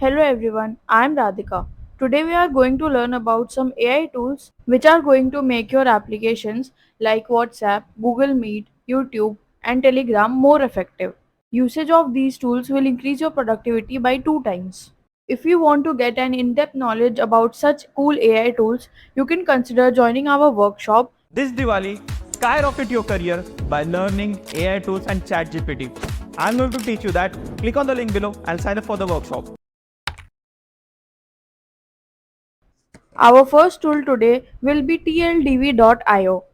Hello everyone, I am Radhika. Today we are going to learn about some AI tools which are going to make your applications like WhatsApp, Google Meet, YouTube, and Telegram more effective. Usage of these tools will increase your productivity by 2 times. If you want to get an in-depth knowledge about such cool AI tools, you can consider joining our workshop. This Diwali, skyrocket your career by learning AI tools and ChatGPT. I'm going to teach you that. Click on the link below and sign up for the workshop. Our first tool today will be tldv.io.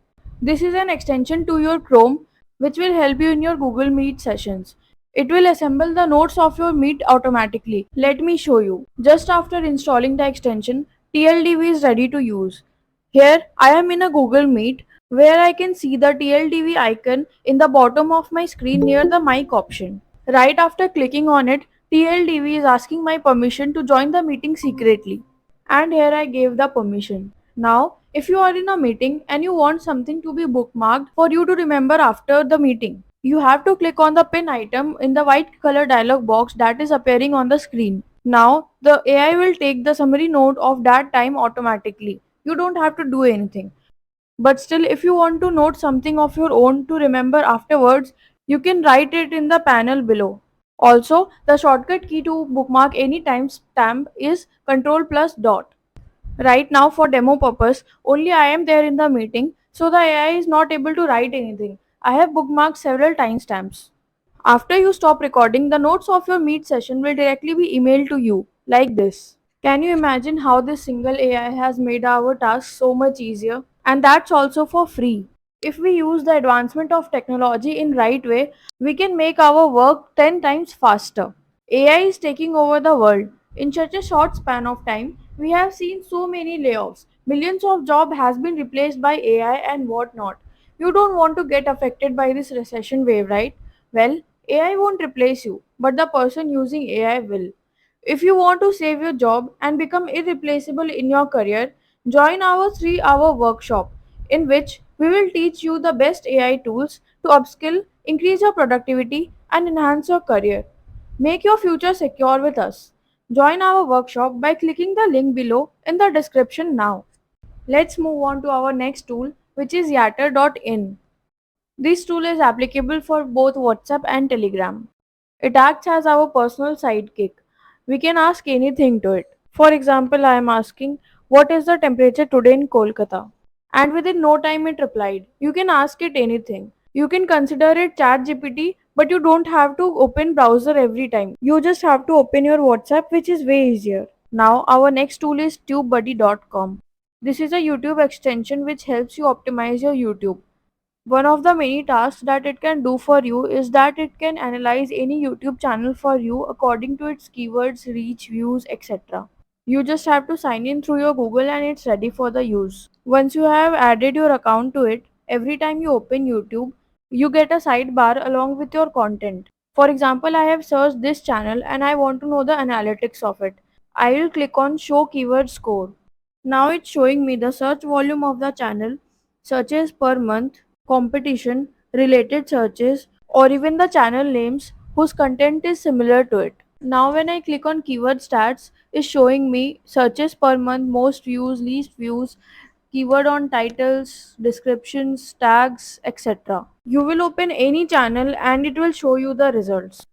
This is an extension to your Chrome which will help you in your Google Meet sessions. It will assemble the notes of your Meet automatically. Let me show you. Just after installing the extension, TLDV is ready to use. Here I am in a Google Meet where I can see the TLDV icon in the bottom of my screen near the mic option. Right after clicking on it, TLDV is asking my permission to join the meeting secretly. And here I gave the permission. Now, if you are in a meeting and you want something to be bookmarked for you to remember after the meeting, you have to click on the pin item in the white color dialog box that is appearing on the screen. Now, the AI will take the summary note of that time automatically. You don't have to do anything. But still, if you want to note something of your own to remember afterwards, you can write it in the panel below. Also, the shortcut key to bookmark any timestamp is Ctrl plus dot. Right now, for demo purpose, only I am there in the meeting, so the AI is not able to write anything. I have bookmarked several timestamps. After you stop recording, the notes of your Meet session will directly be emailed to you, like this. Can you imagine how this single AI has made our tasks so much easier? And that's also for free. If we use the advancement of technology in right way, we can make our work 10 times faster. AI is taking over the world. In such a short span of time, we have seen so many layoffs. Millions of jobs has been replaced by AI and whatnot. You don't want to get affected by this recession wave, right? Well, AI won't replace you, but the person using AI will. If you want to save your job and become irreplaceable in your career, join our 3-hour workshop in which we will teach you the best AI tools to upskill, increase your productivity, and enhance your career. Make your future secure with us. Join our workshop by clicking the link below in the description now. Let's move on to our next tool, which is Yatter.in. This tool is applicable for both WhatsApp and Telegram. It acts as our personal sidekick. We can ask anything to it. For example, I am asking, what is the temperature today in Kolkata? And within no time it replied. You can ask it anything. You can consider it ChatGPT, but you don't have to open browser every time. You just have to open your WhatsApp, which is way easier. Now our next tool is tubebuddy.com. This is a YouTube extension which helps you optimize your YouTube. One of the many tasks that it can do for you is that it can analyze any YouTube channel for you according to its keywords, reach, views, etc. You just have to sign in through your Google and it's ready for the use. Once you have added your account to it, every time you open YouTube, you get a sidebar along with your content. For example, I have searched this channel and I want to know the analytics of it. I will click on show keyword score. Now it's showing me the search volume of the channel, searches per month, competition, related searches, or even the channel names whose content is similar to it. Now when I click on keyword stats, it's showing me searches per month, most views, least views, keyword on titles, descriptions, tags, etc. You will open any channel and it will show you the results.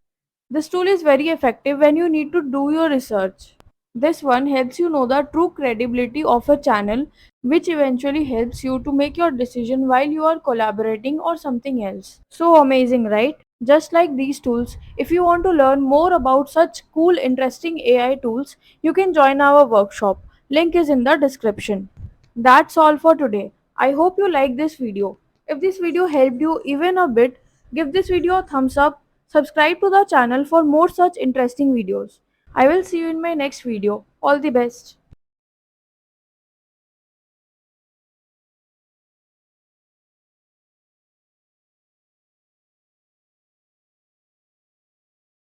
This tool is very effective when you need to do your research. This one helps you know the true credibility of a channel, which eventually helps you to make your decision while you are collaborating or something else. So amazing, right? Just like these tools, if you want to learn more about such cool, interesting AI tools, you can join our workshop. Link is in the description. That's all for today. I hope you like this video. If this video helped you even a bit, give this video a thumbs up, subscribe to the channel for more such interesting videos. I will see you in my next video. All the best.